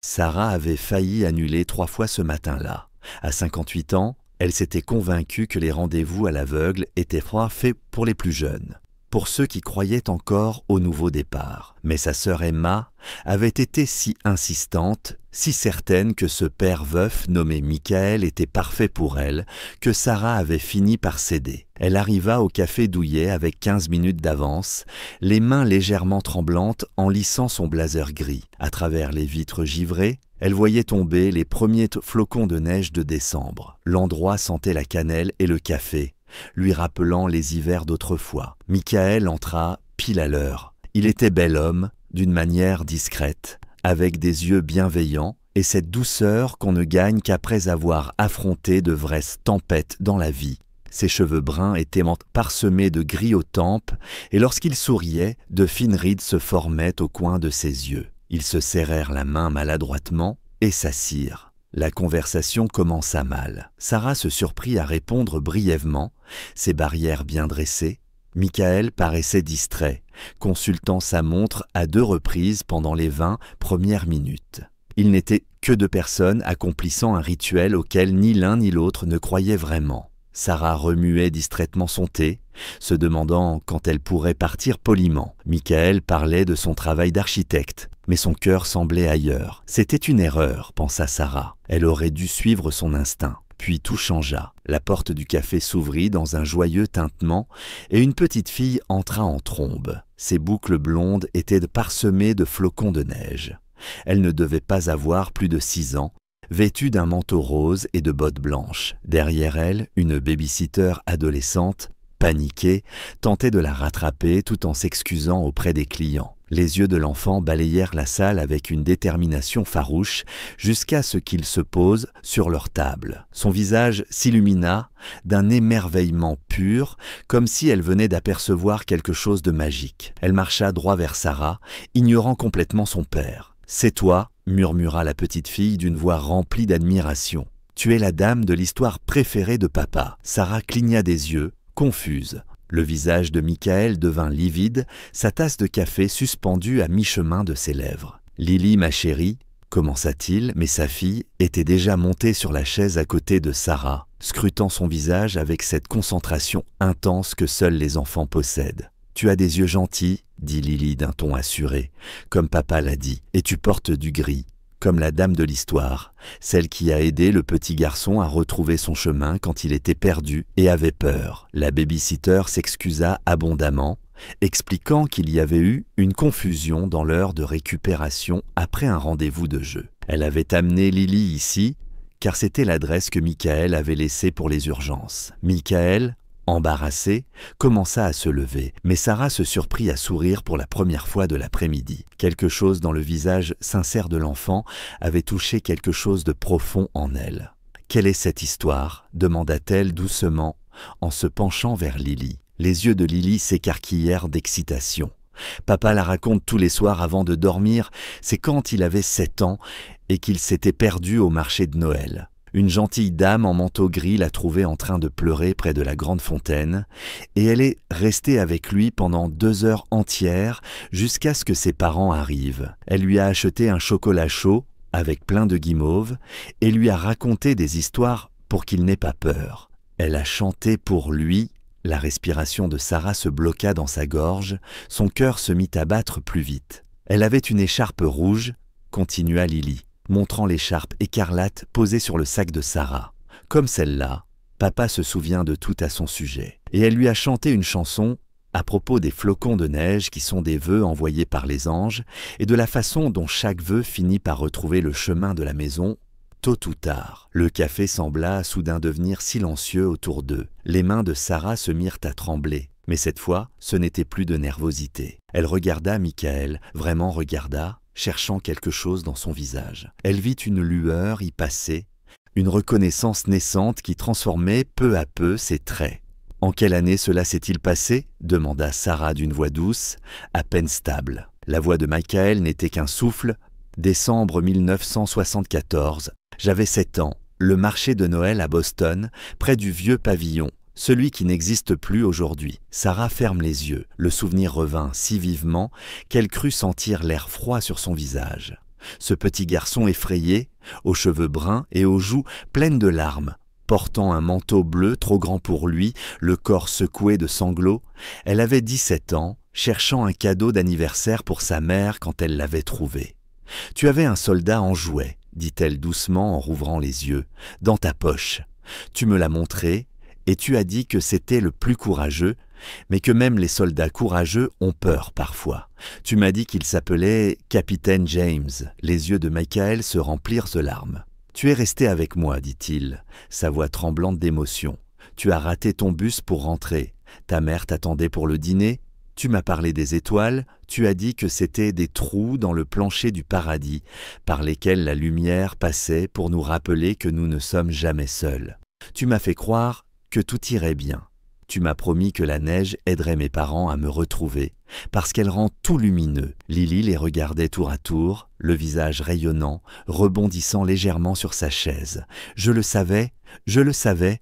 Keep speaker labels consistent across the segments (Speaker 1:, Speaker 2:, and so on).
Speaker 1: Sarah avait failli annuler 3 fois ce matin-là. À 58 ans, elle s'était convaincue que les rendez-vous à l'aveugle étaient faits pour les plus jeunes, pour ceux qui croyaient encore au nouveau départ. Mais sa sœur Emma avait été si insistante, si certaine que ce père veuf nommé Michael était parfait pour elle, que Sarah avait fini par céder. Elle arriva au café Douillet avec 15 minutes d'avance, les mains légèrement tremblantes en lissant son blazer gris. À travers les vitres givrées, elle voyait tomber les premiers flocons de neige de décembre. L'endroit sentait la cannelle et le café, lui rappelant les hivers d'autrefois. Michael entra pile à l'heure. Il était bel homme, d'une manière discrète, avec des yeux bienveillants et cette douceur qu'on ne gagne qu'après avoir affronté de vraies tempêtes dans la vie. Ses cheveux bruns étaient parsemés de gris aux tempes et lorsqu'il souriait, de fines rides se formaient au coin de ses yeux. Ils se serrèrent la main maladroitement et s'assirent. La conversation commença mal. Sarah se surprit à répondre brièvement, ses barrières bien dressées. Michael paraissait distrait, consultant sa montre à 2 reprises pendant les 20 premières minutes. Il n'était que 2 personnes accomplissant un rituel auquel ni l'un ni l'autre ne croyaient vraiment. Sarah remuait distraitement son thé, se demandant quand elle pourrait partir poliment. Michael parlait de son travail d'architecte, mais son cœur semblait ailleurs. C'était une erreur, pensa Sarah. Elle aurait dû suivre son instinct. Puis tout changea. La porte du café s'ouvrit dans un joyeux tintement et une petite fille entra en trombe. Ses boucles blondes étaient parsemées de flocons de neige. Elle ne devait pas avoir plus de 6 ans, vêtue d'un manteau rose et de bottes blanches. Derrière elle, une baby-sitter adolescente, paniquée, tentait de la rattraper tout en s'excusant auprès des clients. Les yeux de l'enfant balayèrent la salle avec une détermination farouche jusqu'à ce qu'ils se posent sur leur table. Son visage s'illumina d'un émerveillement pur, comme si elle venait d'apercevoir quelque chose de magique. Elle marcha droit vers Sarah, ignorant complètement son père. « C'est toi », murmura la petite fille d'une voix remplie d'admiration. « Tu es la dame de l'histoire préférée de papa. » Sarah cligna des yeux, confuse. Le visage de Michael devint livide, sa tasse de café suspendue à mi-chemin de ses lèvres. « Lily, ma chérie » commença-t-il, mais sa fille était déjà montée sur la chaise à côté de Sarah, scrutant son visage avec cette concentration intense que seuls les enfants possèdent. « Tu as des yeux gentils » dit Lily d'un ton assuré, comme papa l'a dit, « et tu portes du gris. » Comme la dame de l'histoire, celle qui a aidé le petit garçon à retrouver son chemin quand il était perdu et avait peur. La baby-sitter s'excusa abondamment, expliquant qu'il y avait eu une confusion dans l'heure de récupération après un rendez-vous de jeu. Elle avait amené Lily ici, car c'était l'adresse que Michael avait laissée pour les urgences. Michael, embarrassé, commença à se lever, mais Sarah se surprit à sourire pour la première fois de l'après-midi. Quelque chose dans le visage sincère de l'enfant avait touché quelque chose de profond en elle. « Quelle est cette histoire ?» demanda-t-elle doucement en se penchant vers Lily. Les yeux de Lily s'écarquillèrent d'excitation. « Papa la raconte tous les soirs avant de dormir, c'est quand il avait 7 ans et qu'il s'était perdu au marché de Noël. » Une gentille dame en manteau gris l'a trouvé en train de pleurer près de la grande fontaine et elle est restée avec lui pendant 2 heures entières jusqu'à ce que ses parents arrivent. Elle lui a acheté un chocolat chaud avec plein de guimauves et lui a raconté des histoires pour qu'il n'ait pas peur. Elle a chanté pour lui. La respiration de Sarah se bloqua dans sa gorge, son cœur se mit à battre plus vite. Elle avait une écharpe rouge, continua Lily, montrant l'écharpe écarlate posée sur le sac de Sarah. Comme celle-là, papa se souvient de tout à son sujet. Et elle lui a chanté une chanson à propos des flocons de neige qui sont des vœux envoyés par les anges et de la façon dont chaque vœu finit par retrouver le chemin de la maison, tôt ou tard. Le café sembla soudain devenir silencieux autour d'eux. Les mains de Sarah se mirent à trembler. Mais cette fois, ce n'était plus de nervosité. Elle regarda Michael, vraiment regarda, cherchant quelque chose dans son visage. Elle vit une lueur y passer, une reconnaissance naissante qui transformait peu à peu ses traits. « En quelle année cela s'est-il passé ?» demanda Sarah d'une voix douce, à peine stable. La voix de Michael n'était qu'un souffle. « Décembre 1974, j'avais 7 ans, le marché de Noël à Boston, près du vieux pavillon. Celui qui n'existe plus aujourd'hui. » Sarah ferme les yeux. Le souvenir revint si vivement qu'elle crut sentir l'air froid sur son visage. Ce petit garçon effrayé, aux cheveux bruns et aux joues pleines de larmes, portant un manteau bleu trop grand pour lui, le corps secoué de sanglots, elle avait 17 ans, cherchant un cadeau d'anniversaire pour sa mère quand elle l'avait trouvé. « Tu avais un soldat en jouet, dit-elle doucement en rouvrant les yeux, dans ta poche. Tu me l'as montré, et tu as dit que c'était le plus courageux, mais que même les soldats courageux ont peur parfois. Tu m'as dit qu'il s'appelait Capitaine James. » Les yeux de Michael se remplirent de larmes. « Tu es resté avec moi, dit-il, sa voix tremblante d'émotion. Tu as raté ton bus pour rentrer. Ta mère t'attendait pour le dîner. Tu m'as parlé des étoiles. Tu as dit que c'était des trous dans le plancher du paradis, par lesquels la lumière passait pour nous rappeler que nous ne sommes jamais seuls. Tu m'as fait croire que tout irait bien. Tu m'as promis que la neige aiderait mes parents à me retrouver, parce qu'elle rend tout lumineux. » Lily les regardait tour à tour, le visage rayonnant, rebondissant légèrement sur sa chaise. « Je le savais, je le savais.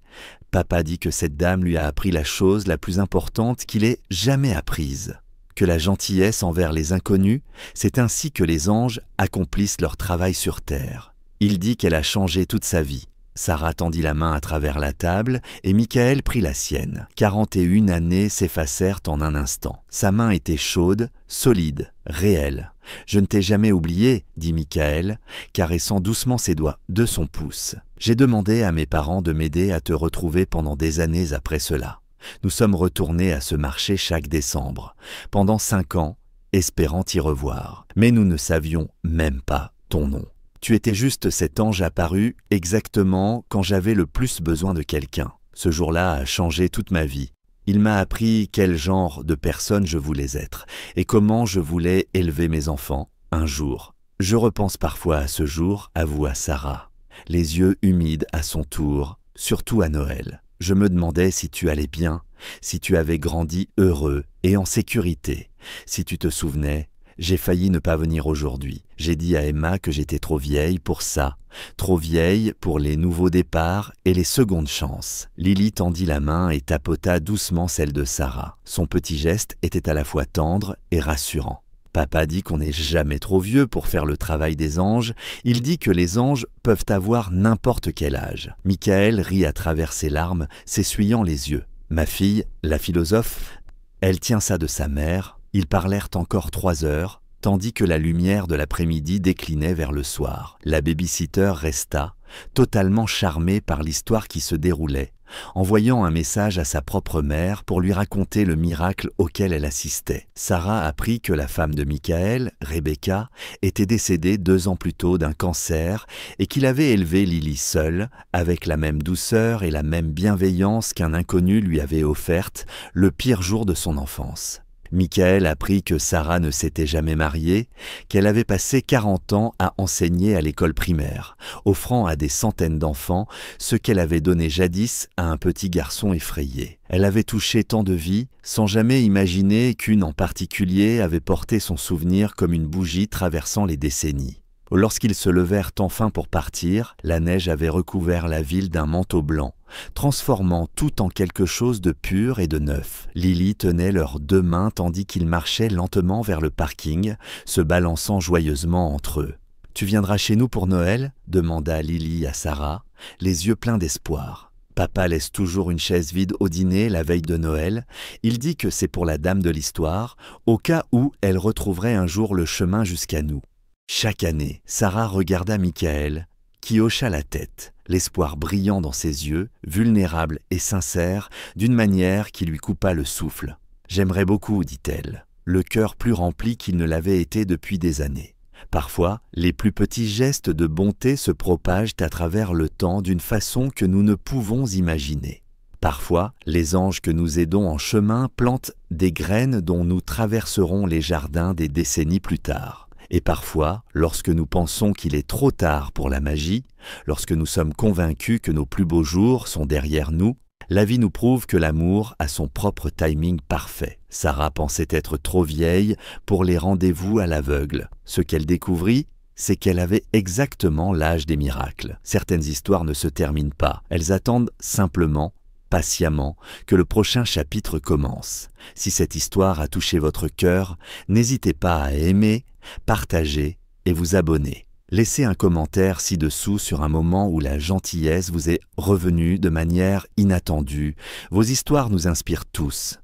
Speaker 1: Papa dit que cette dame lui a appris la chose la plus importante qu'il ait jamais apprise. Que la gentillesse envers les inconnus, c'est ainsi que les anges accomplissent leur travail sur terre. Il dit qu'elle a changé toute sa vie. » Sarah tendit la main à travers la table et Michael prit la sienne. 41 années s'effacèrent en un instant. Sa main était chaude, solide, réelle. « Je ne t'ai jamais oublié, » dit Michael, caressant doucement ses doigts de son pouce. « J'ai demandé à mes parents de m'aider à te retrouver pendant des années après cela. Nous sommes retournés à ce marché chaque décembre, pendant 5 ans, espérant t'y revoir. Mais nous ne savions même pas ton nom. Tu étais juste cet ange apparu exactement quand j'avais le plus besoin de quelqu'un. Ce jour-là a changé toute ma vie. Il m'a appris quel genre de personne je voulais être et comment je voulais élever mes enfants un jour. Je repense parfois à ce jour, avoua Sarah, les yeux humides à son tour, surtout à Noël. Je me demandais si tu allais bien, si tu avais grandi heureux et en sécurité, si tu te souvenais. J'ai failli ne pas venir aujourd'hui. J'ai dit à Emma que j'étais trop vieille pour ça, trop vieille pour les nouveaux départs et les secondes chances. » Lily tendit la main et tapota doucement celle de Sarah. Son petit geste était à la fois tendre et rassurant. « Papa dit qu'on n'est jamais trop vieux pour faire le travail des anges. Il dit que les anges peuvent avoir n'importe quel âge. » Michael rit à travers ses larmes, s'essuyant les yeux. « Ma fille, la philosophe, elle tient ça de sa mère. » Ils parlèrent encore 3 heures, tandis que la lumière de l'après-midi déclinait vers le soir. La baby-sitter resta, totalement charmée par l'histoire qui se déroulait, envoyant un message à sa propre mère pour lui raconter le miracle auquel elle assistait. Sarah apprit que la femme de Michael, Rebecca, était décédée 2 ans plus tôt d'un cancer et qu'il avait élevé Lily seule, avec la même douceur et la même bienveillance qu'un inconnu lui avait offerte le pire jour de son enfance. Michael apprit que Sarah ne s'était jamais mariée, qu'elle avait passé 40 ans à enseigner à l'école primaire, offrant à des centaines d'enfants ce qu'elle avait donné jadis à un petit garçon effrayé. Elle avait touché tant de vies, sans jamais imaginer qu'une en particulier avait porté son souvenir comme une bougie traversant les décennies. Lorsqu'ils se levèrent enfin pour partir, la neige avait recouvert la ville d'un manteau blanc, transformant tout en quelque chose de pur et de neuf. Lily tenait leurs 2 mains tandis qu'ils marchaient lentement vers le parking, se balançant joyeusement entre eux. « Tu viendras chez nous pour Noël ?» demanda Lily à Sarah, les yeux pleins d'espoir. « Papa laisse toujours une chaise vide au dîner la veille de Noël. Il dit que c'est pour la dame de l'histoire, au cas où elle retrouverait un jour le chemin jusqu'à nous. » Chaque année, Sarah regarda Michael, qui hocha la tête, l'espoir brillant dans ses yeux, vulnérable et sincère, d'une manière qui lui coupa le souffle. « J'aimerais beaucoup, dit-elle, le cœur plus rempli qu'il ne l'avait été depuis des années. Parfois, les plus petits gestes de bonté se propagent à travers le temps d'une façon que nous ne pouvons imaginer. Parfois, les anges que nous aidons en chemin plantent des graines dont nous traverserons les jardins des décennies plus tard. Et parfois, lorsque nous pensons qu'il est trop tard pour la magie, lorsque nous sommes convaincus que nos plus beaux jours sont derrière nous, la vie nous prouve que l'amour a son propre timing parfait. Sarah pensait être trop vieille pour les rendez-vous à l'aveugle. Ce qu'elle découvrit, c'est qu'elle avait exactement l'âge des miracles. Certaines histoires ne se terminent pas, elles attendent simplement, patiemment, que le prochain chapitre commence. Si cette histoire a touché votre cœur, n'hésitez pas à aimer, partager et vous abonner. Laissez un commentaire ci-dessous sur un moment où la gentillesse vous est revenue de manière inattendue. Vos histoires nous inspirent tous.